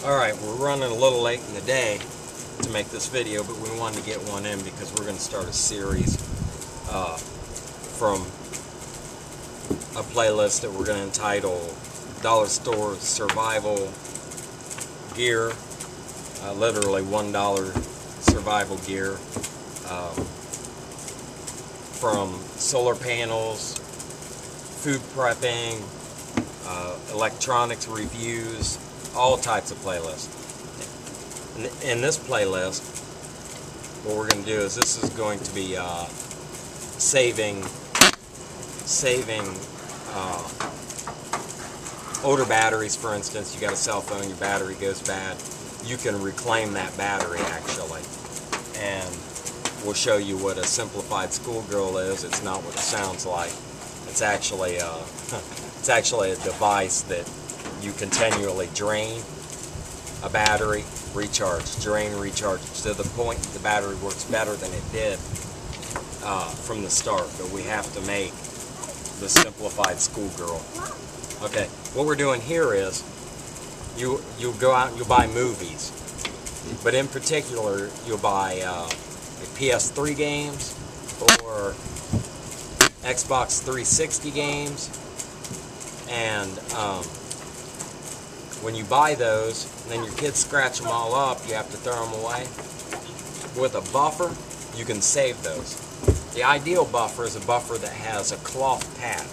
Alright, we're running a little late in the day to make this video, but we wanted to get one in because we're going to start a series from a playlist that we're going to entitle Dollar Store Survival Gear, literally $1 survival gear, from solar panels, food prepping, electronics reviews, all types of playlists. In this playlist, what we're going to do is this is going to be saving older batteries. For instance, you got a cell phone, your battery goes bad, you can reclaim that battery actually, and we'll show you what a simplified schoolgirl is. It's not what it sounds like. It's actually a device that you continually drain a battery, recharge, drain, recharge, to the point the battery works better than it did from the start. But we have to make the simplified schoolgirl. Okay, what we're doing here is you go out and you'll buy movies, but in particular you'll buy PS3 games or Xbox 360 games, and when you buy those, and then your kids scratch them all up, you have to throw them away. With a buffer, you can save those. The ideal buffer is a buffer that has a cloth pad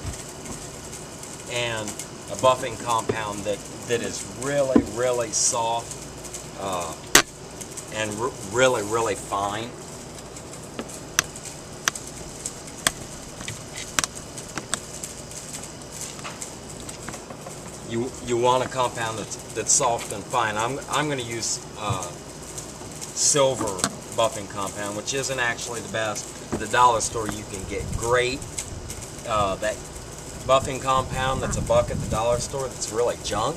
and a buffing compound that is really, really soft and really, really fine. You want a compound that's soft and fine. I'm going to use silver buffing compound, which isn't actually the best. At the dollar store you can get great that buffing compound that's $1 at the dollar store that's really junk.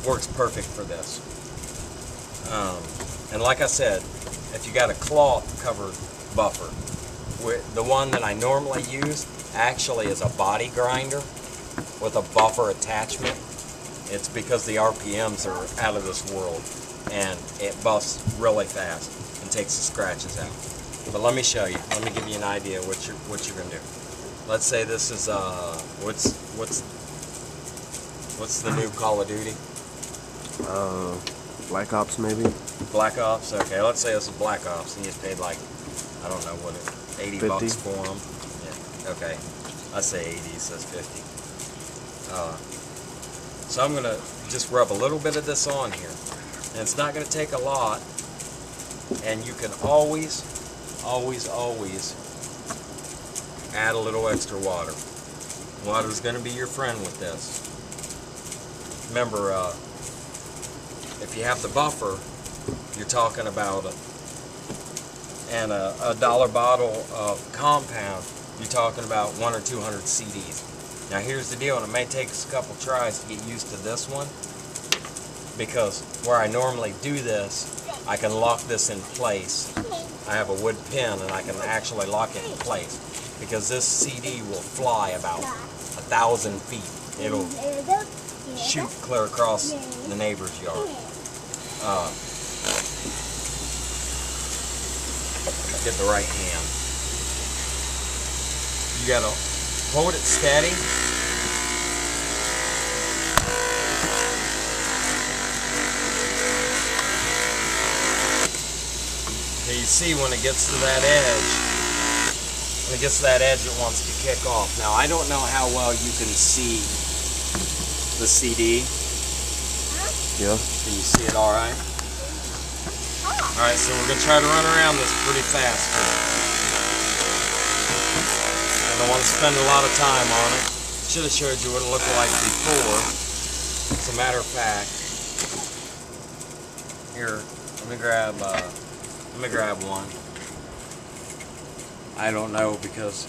Works perfect for this. And like I said, if you got a cloth covered buffer, the one that I normally use actually is a body grinder with a buffer attachment. It's because the RPMs are out of this world and it buffs really fast and takes the scratches out. But let me show you. Let me give you an idea what you're gonna do. Let's say this is what's the new Call of Duty? Black Ops maybe. Black Ops. Okay, let's say this is Black Ops and you paid like, I don't know what, 80 50. bucks for them. Yeah. Okay. I say 80. It says 50. So I'm going to just rub a little bit of this on here. And it's not going to take a lot. And you can always, always, always add a little extra water. Water is going to be your friend with this. Remember, if you have the buffer, you're talking about and a dollar bottle of compound, you're talking about 100 or 200 CDs. Now here's the deal, and it may take us a couple tries to get used to this one, because where I normally do this, I can lock this in place. I have a wood pin and I can actually lock it in place, because this CD will fly about 1,000 feet. It'll shoot clear across the neighbor's yard. Get the right hand. You gotta hold it steady. Okay, you see when it gets to that edge, it wants to kick off. Now I don't know how well you can see the CD. Yeah. Can you see it all right? Alright, so we're going to try to run around this pretty fast here. I don't want to spend a lot of time on it. Should have showed you what it looked like before. As a matter of fact, here, let me grab one. I don't know because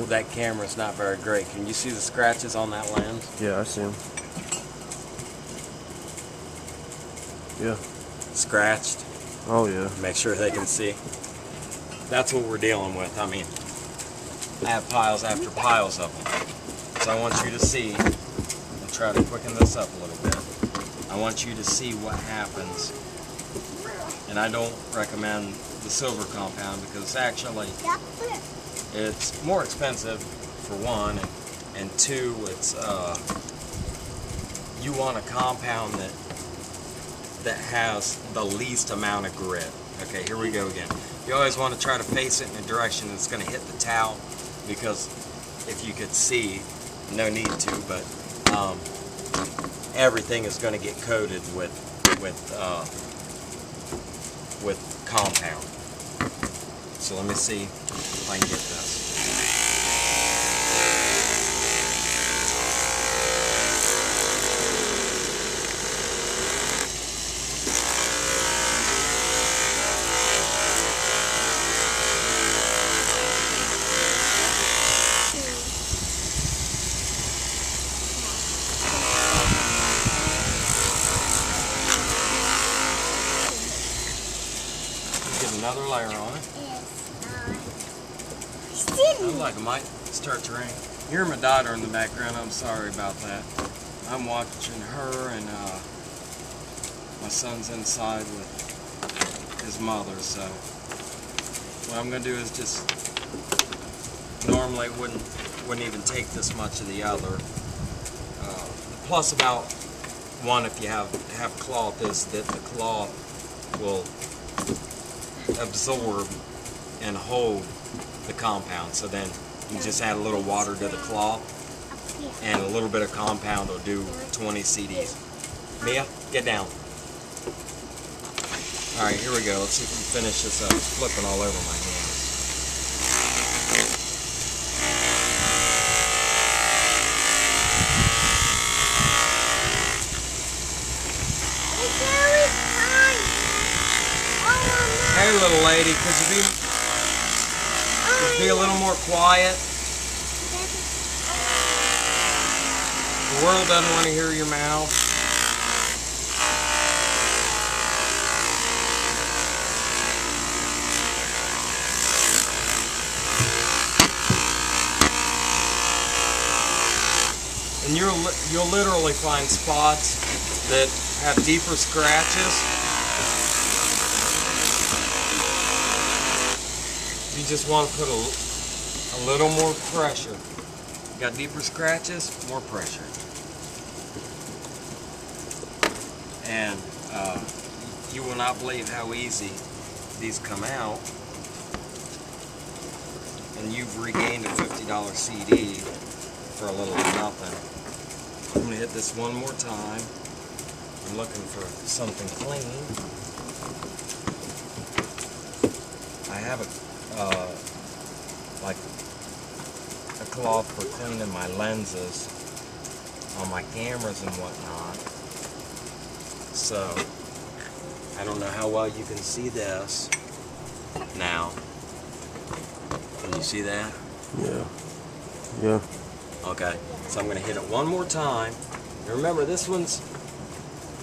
that camera's not very great. Can you see the scratches on that lens? Yeah, I see them. Yeah. Scratched. Oh yeah. Make sure they can see. That's what we're dealing with. I mean, I have piles after piles of them. So I want you to see, and try to quicken this up a little bit. I want you to see what happens. And I don't recommend the silver compound because actually it's more expensive for one, and two, it's you want a compound that has the least amount of grit. Okay, here we go again. You always want to try to face it in a direction that's going to hit the towel, because if you could see, no need to, but everything is going to get coated with compound. So let me see if I can get this. Another layer on it. Sounds like it might start to rain. You hear my daughter in the background. I'm sorry about that. I'm watching her, and my son's inside with his mother. So what I'm going to do is just, normally it wouldn't even take this much of the other. The plus about one, if you have cloth, is that the cloth will absorb and hold the compound. So then you just add a little water to the cloth, and a little bit of compound will do 20 CDs. Mia, get down. Alright, here we go. Let's see if we can finish this up. It's flipping all over my hands. Hey, little lady, could you be a little more quiet? The world doesn't want to hear your mouth. And you'll literally find spots that have deeper scratches. You just want to put a little more pressure. Got deeper scratches, more pressure. And you will not believe how easy these come out. And you've regained a $50 CD for a little nothing. I'm going to hit this one more time. I'm looking for something clean. I have like a cloth for cleaning my lenses on my cameras and whatnot. So I don't know how well you can see this now. Can you see that? Yeah. Yeah. Okay, so I'm going to hit it one more time. And remember, this one's,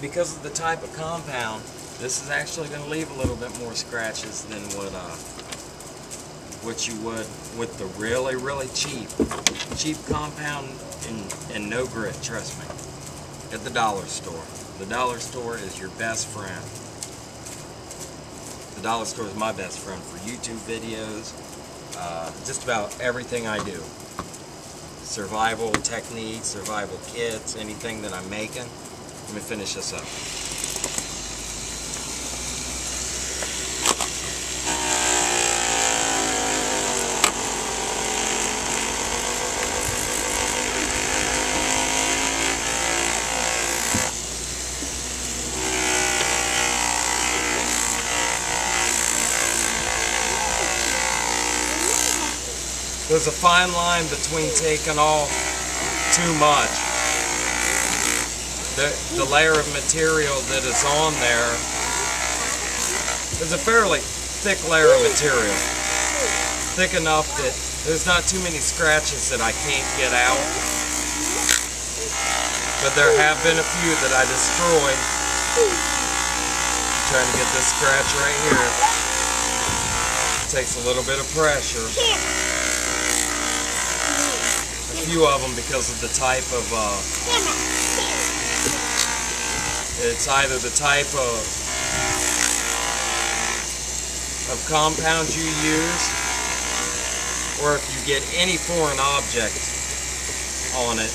because of the type of compound, this is actually going to leave a little bit more scratches than what you would with the really, really cheap compound and no grit, trust me, at the dollar store. The dollar store is your best friend. The dollar store is my best friend for YouTube videos, just about everything I do. Survival techniques, survival kits, anything that I'm making. Let me finish this up. There's a fine line between taking off too much. The layer of material that is on there is a fairly thick layer of material. Thick enough that there's not too many scratches that I can't get out. But there have been a few that I destroyed. I'm trying to get this scratch right here. It takes a little bit of pressure. A few of them because of the type of It's either the type of compound you use, or if you get any foreign object on it,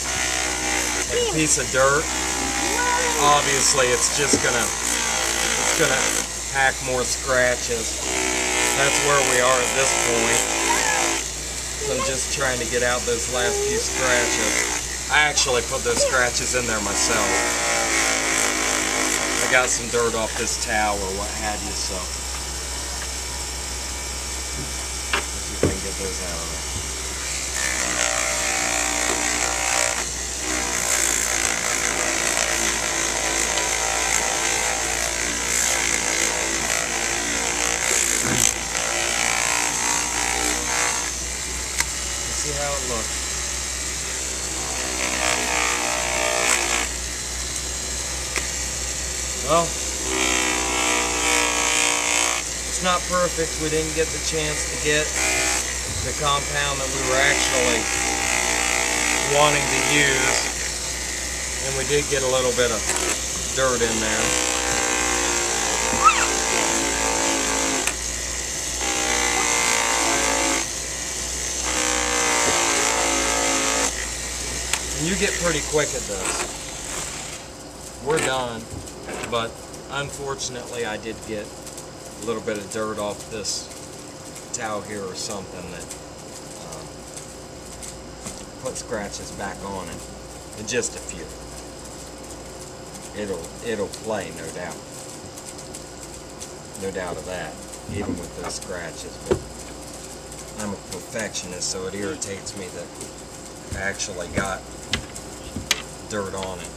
like a piece of dirt, obviously it's gonna pack more scratches. That's where we are at this point. So I'm just trying to get out those last few scratches. I actually put those scratches in there myself. I got some dirt off this towel or what have you, so let's see if I can get those out of there. See how it looks. Well, it's not perfect. We didn't get the chance to get the compound that we were actually wanting to use, and we did get a little bit of dirt in there. You get pretty quick at this. We're done, but unfortunately I did get a little bit of dirt off this towel here or something that put scratches back on it. And just a few. It'll play, no doubt. No doubt of that, even with those scratches. But I'm a perfectionist, so it irritates me that I actually got dirt on it.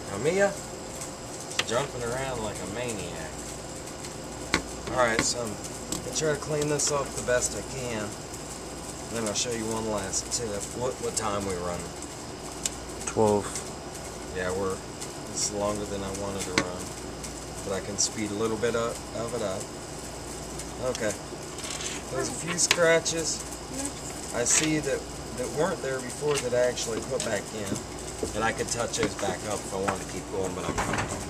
Now Mia is jumping around like a maniac. Alright, so I'm going to try to clean this off the best I can. And then I'll show you one last tip. What time we running? 12. Yeah, this is longer than I wanted to run. But I can speed a little bit of it up. Okay. There's a few scratches I see that weren't there before that I actually put back in. And I could touch those back up if I wanted to keep going, but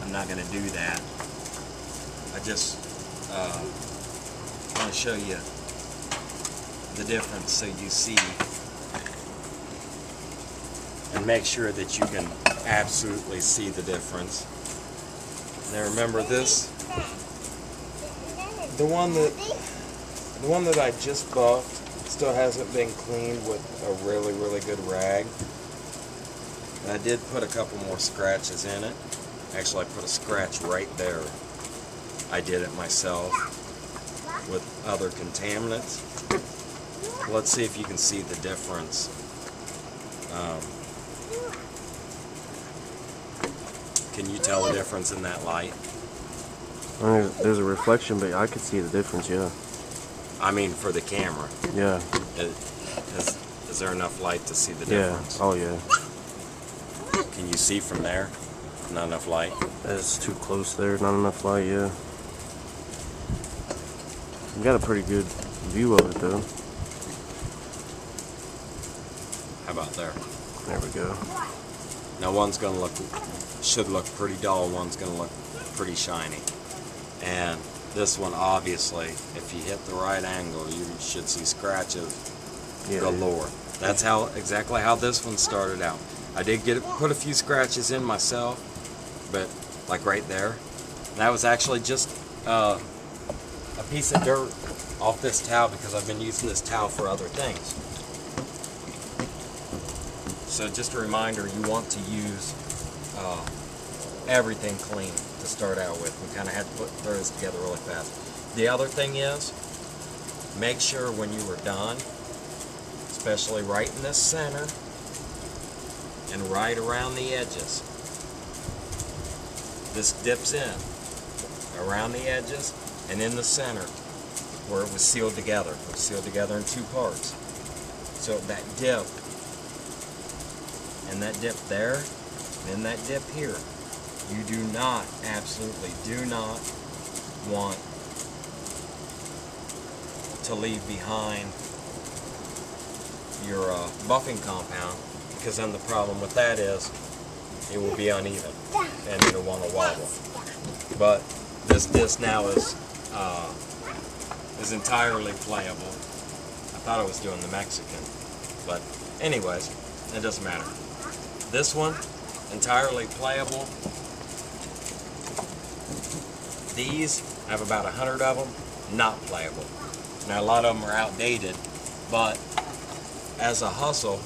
I'm not going to do that. I just want to show you the difference so you see and make sure that you can absolutely see the difference. Now remember this, the one that I just buffed still hasn't been cleaned with a really, really good rag. And I did put a couple more scratches in it. Actually, I put a scratch right there. I did it myself with other contaminants. Let's see if you can see the difference. Can you tell the difference in that light? I mean, there's a reflection, but I could see the difference, yeah. I mean, for the camera. Yeah. Is there enough light to see the difference? Yeah. Oh, yeah. Can you see from there? Not enough light? That's too close there. Not enough light, yeah. You got a pretty good view of it, though. How about there? There we go. Now one's going to should look pretty dull, one's going to look pretty shiny. And this one, obviously, if you hit the right angle, you should see scratches galore. That's exactly how this one started out. I did put a few scratches in myself, but like right there, that was actually just a piece of dirt off this towel because I've been using this towel for other things. So just a reminder, you want to use everything clean to start out with. We kind of had to throw this together really fast. The other thing is, make sure when you are done, especially right in this center and right around the edges, this dips in around the edges and in the center where it was sealed together. It was sealed together in two parts. So that dip and that dip there, and then that dip here, you do not, absolutely do not want to leave behind your buffing compound, because then the problem with that is it will be uneven and it'll want to wobble. But this disc now is entirely playable. I thought I was doing the Mexican, but anyways, it doesn't matter. This one, entirely playable. These, I have about 100 of them, not playable. Now a lot of them are outdated, but as a hustle,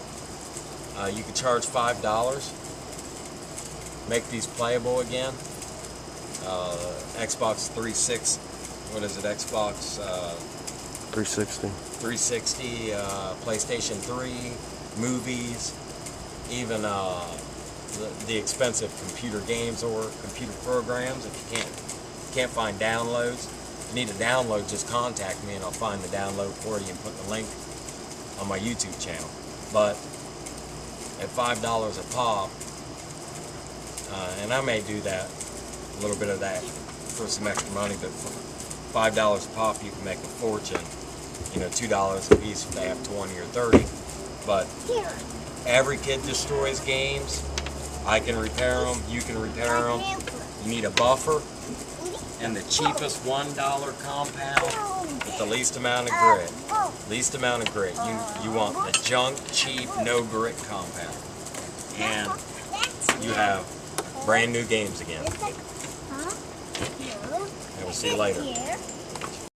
you can charge $5, make these playable again. Xbox 360, what is it, Xbox 360. 360, PlayStation 3, movies, even the expensive computer games or computer programs. If you can't find downloads, if you need a download, just contact me and I'll find the download for you and put the link on my YouTube channel. But at $5 a pop, and I may do that, a little bit of that for some extra money, but for $5 a pop you can make a fortune. You know, $2 a piece if they have 20 or 30. But every kid destroys games. I can repair them, you can repair them. You need a buffer and the cheapest $1 compound with the least amount of grit. Least amount of grit. You want the junk, cheap, no grit compound. And you have brand new games again. And we'll see you later.